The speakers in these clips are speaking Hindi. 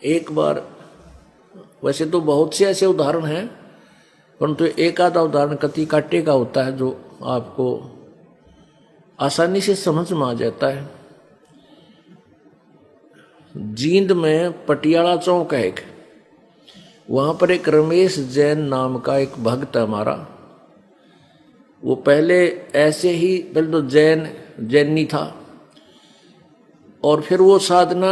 एक बार, वैसे तो बहुत से ऐसे उदाहरण हैं, परंतु एक आधा उदाहरण कति काटे का होता है जो आपको आसानी से समझ में आ जाता है। जींद में पटियाला चौक है एक, वहां पर एक रमेश जैन नाम का एक भक्त है हमारा। वो पहले ऐसे ही, पहले तो जैनी था, और फिर वो साधना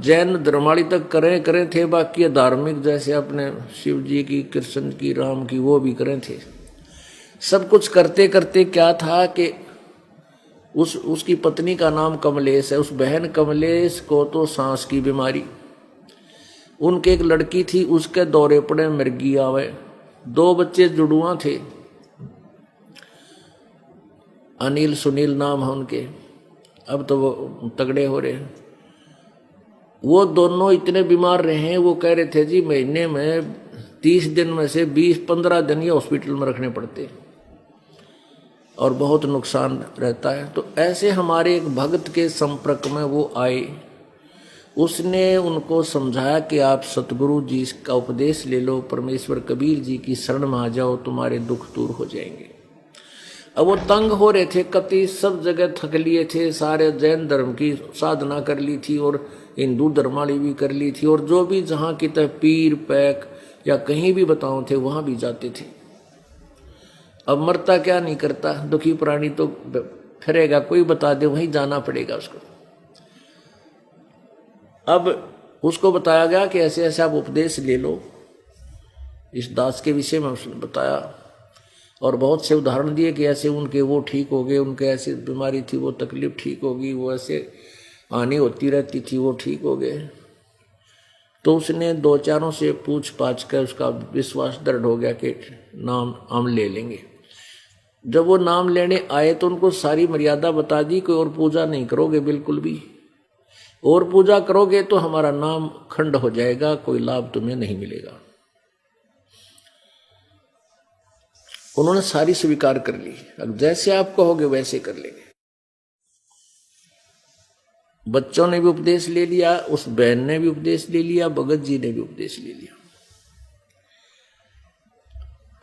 जैन धर्माली तक करें थे, बाकी धार्मिक जैसे अपने शिव जी की, कृष्ण की, राम की, वो भी करें थे। सब कुछ करते करते क्या था कि उसकी पत्नी का नाम कमलेश है। उस बहन कमलेश को तो सांस की बीमारी, उनके एक लड़की थी, उसके दौरे पड़े, मिर्गी आवे। 2 बच्चे जुड़ुआ थे, अनिल सुनील नाम है उनके, अब तो वो तगड़े हो रहे हैं। वो दोनों इतने बीमार रहे हैं, वो कह रहे थे जी महीने में 30 दिन में से 20-15 दिन ये हॉस्पिटल में रखने पड़ते और बहुत नुकसान रहता है। तो ऐसे हमारे एक भक्त के संपर्क में वो आए, उसने उनको समझाया कि आप सतगुरु जी का उपदेश ले लो, परमेश्वर कबीर जी की शरण में आ जाओ, तुम्हारे दुख दूर हो जाएंगे। अब वो तंग हो रहे थे, कति सब जगह थक लिए थे, सारे जैन धर्म की साधना कर ली थी और हिंदू धर्माली भी कर ली थी, और जो भी जहाँ की तरह पीर पैक या कहीं भी बताओ थे वहां भी जाते थे। अब मरता क्या नहीं करता, दुखी प्राणी तो फिरेगा, कोई बता दे वहीं जाना पड़ेगा उसको। अब उसको बताया गया कि ऐसे ऐसे आप उपदेश ले लो, इस दास के विषय में उसने बताया और बहुत से उदाहरण दिए कि ऐसे उनके वो ठीक हो गए, उनके ऐसी बीमारी थी वो तकलीफ ठीक होगी, वो ऐसे हानि होती रहती थी वो ठीक हो गए। तो उसने 2-4 से पूछ पाछ कर उसका विश्वास दृढ़ हो गया कि नाम हम ले लेंगे। जब वो नाम लेने आए तो उनको सारी मर्यादा बता दी कि और पूजा नहीं करोगे बिल्कुल भी, और पूजा करोगे तो हमारा नाम खंड हो जाएगा, कोई लाभ तुम्हें नहीं मिलेगा। उन्होंने सारी स्वीकार कर ली, अब जैसे आप कहोगे वैसे कर लेंगे। बच्चों ने भी उपदेश ले लिया, उस बहन ने भी उपदेश ले लिया, भगत जी ने भी उपदेश ले लिया।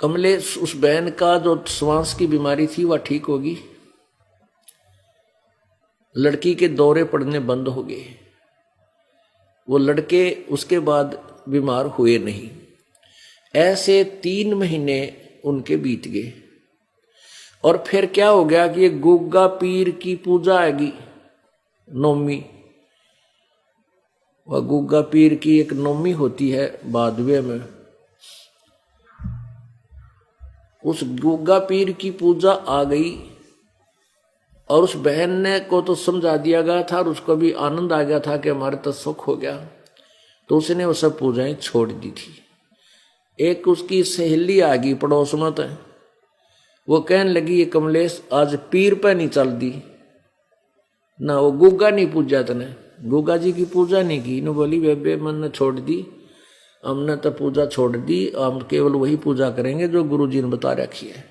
कमलेश, उस बहन का जो श्वास की बीमारी थी वह ठीक होगी, लड़की के दौरे पड़ने बंद हो गए, वो लड़के उसके बाद बीमार हुए नहीं। ऐसे 3 महीने उनके बीत गए, और फिर क्या हो गया कि ये गुग्गा पीर की पूजा आएगी, नौमी। वह गुग्गा पीर की एक नौमी होती है भादवे में, उस गुग्गा पीर की पूजा आ गई, और उस बहन ने को तो समझा दिया गया था और उसको भी आनंद आ गया था कि हमारे तो सुख हो गया, तो उसने वो सब पूजाएं छोड़ दी थी। एक उसकी सहेली आ गई पड़ोस में, तो वो कहने लगी ये कमलेश आज पीर पे नहीं चल दी ना, वो गुग्गा नहीं पूजा, तने गुग्गा जी की पूजा नहीं की। न बोली बेबे मन ने छोड़ दी, हमने तो पूजा छोड़ दी, हम केवल वही पूजा करेंगे जो गुरु जी ने बता रखी है,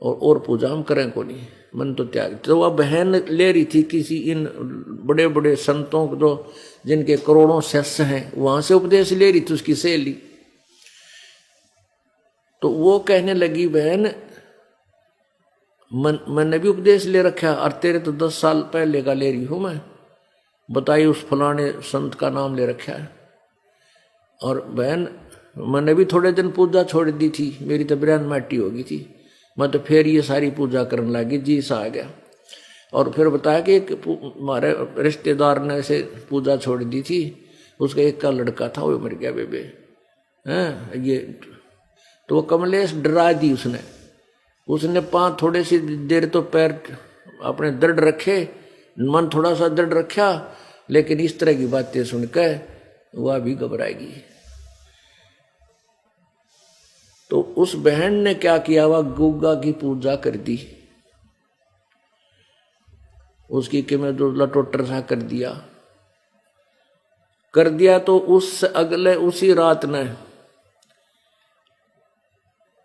और पूजा हम करें को नहीं, मन तो त्याग। तो वह बहन ले रही थी किसी इन बड़े बड़े संतों को, जो जिनके करोड़ों शिष्य हैं, वहां से उपदेश ले रही थी उसकी सहेली। तो वो कहने लगी बहन मैंने भी उपदेश ले रखा, और तेरे तो 10 साल पहले का ले रही हूं मैं, बताइए उस फलाने संत का नाम ले रखा है। और बहन मैंने भी थोड़े दिन पूजा छोड़ दी थी, मेरी तो ब्रेन माटी हो गई थी, मैं तो फिर ये सारी पूजा करने लगी, जी सा आ गया। और फिर बताया कि हमारे रिश्तेदार ने ऐसे पूजा छोड़ दी थी, उसका एक का लड़का था वो मर गया बेबे हैं ये। तो वो कमलेश डरा दी उसने 5 थोड़ी सी देर तो पैर अपने दृढ़ रखे, मन थोड़ा सा दृढ़ रखा, लेकिन इस तरह की बातें सुनकर वह भी घबराएगी। तो उस बहन ने क्या किया, वह गुग्गा की पूजा कर दी, उसकी कि मैं जो लटोटर सा कर दिया। तो उस अगले उसी रात ने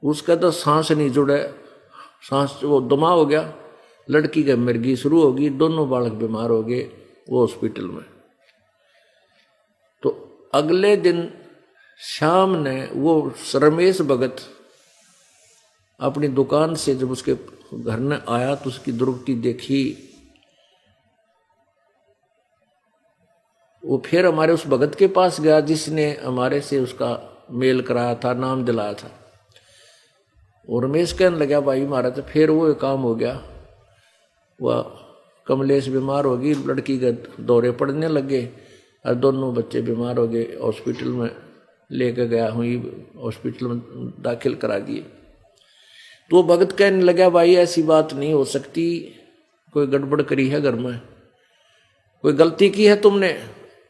उसका तो सांस नहीं जुड़े, सांस वो दमा हो गया, लड़की के मिर्गी शुरू होगी, दोनों बालक बीमार हो गए, वो हॉस्पिटल में। तो अगले दिन शाम ने वो रमेश भगत अपनी दुकान से जब उसके घर में आया तो उसकी दुर्गति देखी। वो फिर हमारे उस भगत के पास गया जिसने हमारे से उसका मेल कराया था, नाम दिलाया था। और रमेश कहने लगा भाई हमारा तो फिर वो काम हो गया, वह कमलेश बीमार हो गई, लड़की के दौरे पड़ने लगे और दोनों बच्चे बीमार हो गए। हॉस्पिटल में लेके गया हुई, हॉस्पिटल में दाखिल करा दिए। तो भगत कहने लगा भाई ऐसी बात नहीं हो सकती, कोई गड़बड़ करी है घर में, कोई गलती की है तुमने।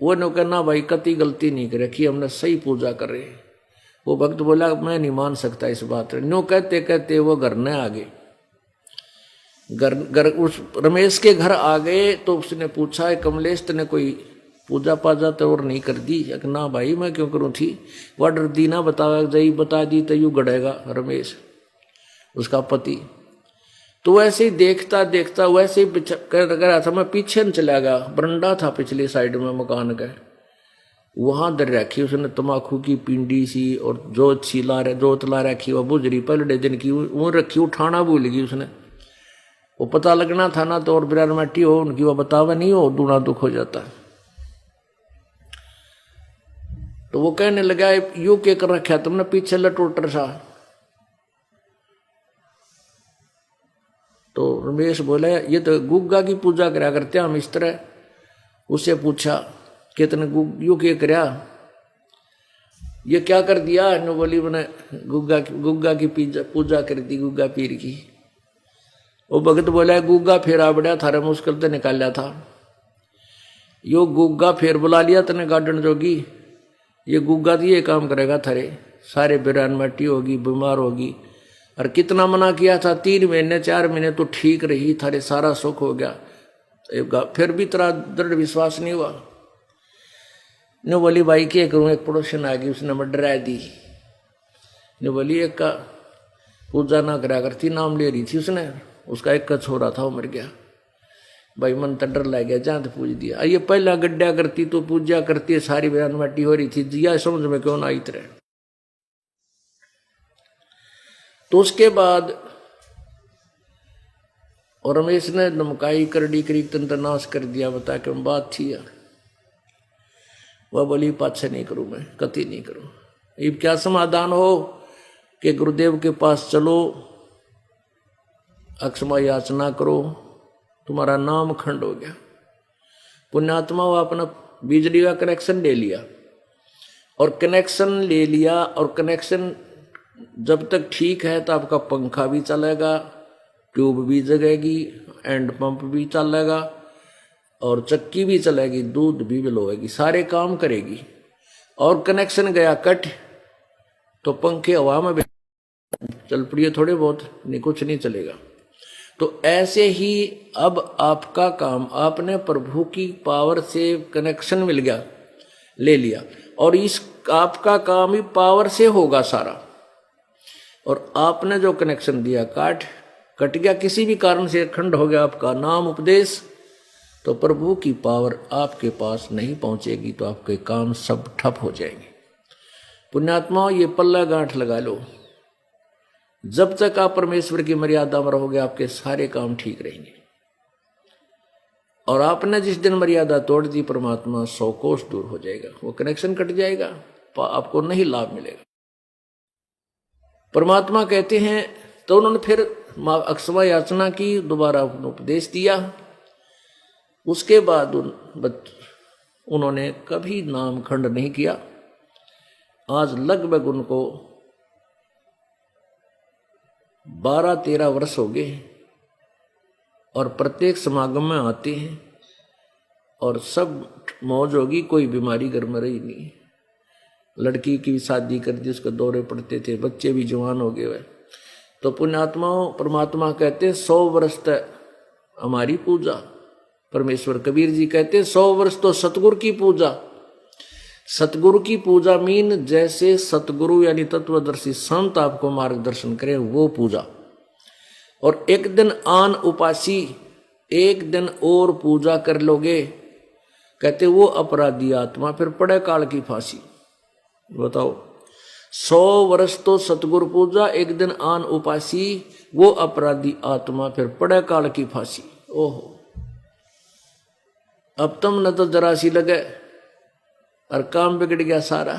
वो ने कहना भाई कति गलती नहीं कर रखी, हमने सही पूजा कर रहे। वो भक्त बोला मैं नहीं मान सकता इस बात। न्यू कहते कहते वो घर न आ गए, घर उस रमेश के घर आ गए। तो उसने पूछा कमलेश तने कोई पूजा पाजा तो और नहीं कर दी? ना भाई मैं क्यों करूँ थी, वह डर दी ना बतावा जई बता दी तो यू गड़ेगा रमेश उसका पति। तो वैसे ही देखता देखता वैसे ही कर रहा था, मैं पीछे न चला गया, बरंडा था पिछली साइड में मकान का, वहां दर रखी उसने तमाकू की पिंडी सी और जोत ला रखी, वह बुजरी पहले दिन की वो रखी, उठाना भूल गई उसने। वो पता लगना था ना तो और बिरार मट्टी हो उनकी, वह बतावा नहीं हो दूना दुख हो जाता। तो वो कहने लगा यू के कर रखा तुमने पीछे लटोटर सा। तो रमेश बोला ये तो गुग्गा की पूजा करा करते हम इस तरह। उससे पूछा कि तने यू के करया, ये क्या कर दिया? नो बोली मैंने गुग्गा की पूजा कर दी, गुग्गा पीर की। वो भगत बोला गुग्गा फेरा बड़ा थारा मुश्किल तो निकाला था, यो गुग्गा फेर बुला लिया तने गार्डन जोगी, ये गुग्गा तो ये काम करेगा थारे सारे बिरान मट्टी होगी, बीमार होगी। और कितना मना किया था, 3 महीने 4 महीने तो ठीक रही, थारे सारा सुख हो गया, फिर भी तेरा दृढ़ विश्वास नहीं हुआ। ने बोली भाई क्या करूं, एक पड़ोसन आ गई उसने मैं डरा दी। ने बोली एक का पूजा ना करा करती, नाम ले रही थी उसने, उसका एक का छोरा था वो मर गया। भाई मन तो डर लग गया, जहाँ तो पूज दिया। ये पहला गड्ढा करती तो पूजा करती, सारी बयान मट्टी हो रही थी, जिया समझ में क्यों ना आई तरह। तो उसके बाद और रमेश ने नमकाई करड़ी करी तंत्र नाश कर दिया, बता के बात थी यार। वह बोली पाछे नहीं करूं, मैं कति नहीं करूं। अब क्या समाधान हो कि गुरुदेव के पास चलो, अक्षमा याचना करो, तुम्हारा नाम खंड हो गया। पुण्यात्मा वो अपना बिजली का कनेक्शन ले लिया, और कनेक्शन ले लिया, और कनेक्शन जब तक ठीक है तो आपका पंखा भी चलेगा, ट्यूब भी जगेगी, एंड पंप भी चलेगा, और चक्की भी चलेगी, दूध भी बिलोएगी, सारे काम करेगी। और कनेक्शन गया कट तो पंखे हवा में चल पड़िए थोड़े बहुत, नहीं कुछ नहीं चलेगा। तो ऐसे ही अब आपका काम, आपने प्रभु की पावर से कनेक्शन मिल गया, ले लिया, और इस आपका काम ही पावर से होगा सारा। और आपने जो कनेक्शन दिया कट गया, किसी भी कारण से खंड हो गया आपका नाम उपदेश, तो प्रभु की पावर आपके पास नहीं पहुंचेगी, तो आपके काम सब ठप हो जाएंगे। पुण्यात्माओं ये पल्ला गांठ लगा लो, जब तक आप परमेश्वर की मर्यादा में रहोगे आपके सारे काम ठीक रहेंगे। और आपने जिस दिन मर्यादा तोड़ दी, परमात्मा 100 कोस दूर हो जाएगा, वो कनेक्शन कट जाएगा, आपको नहीं लाभ मिलेगा। परमात्मा कहते हैं, तो उन्होंने फिर अक्षमा याचना की, दोबारा उपदेश दिया। उसके बाद उन्होंने कभी नाम खंड नहीं किया। आज लगभग उनको 12-13 वर्ष हो गए, और प्रत्येक समागम में आते हैं, और सब मौज होगी, कोई बीमारी घर में रही नहीं। लड़की की शादी कर दी, उसके दौरे पड़ते थे, बच्चे भी जवान हो गए। तो पुण्यात्माओं परमात्मा कहते 100 वर्ष तक हमारी पूजा। परमेश्वर कबीर जी कहते 100 वर्ष तो सतगुरु की पूजा। सतगुरु की पूजा मीन जैसे सतगुरु यानी तत्वदर्शी संत आपको मार्गदर्शन करें, वो पूजा। और एक दिन आन उपासी, एक दिन और पूजा कर लोगे कहते वो अपराधी आत्मा फिर पड़े काल की फांसी। बताओ, 100 वर्ष तो सतगुरु पूजा, एक दिन आन उपासी, वो अपराधी आत्मा फिर पड़े काल की फांसी। ओहो, अब तुम न तो जरा सी लगे और काम बिगड़ गया सारा।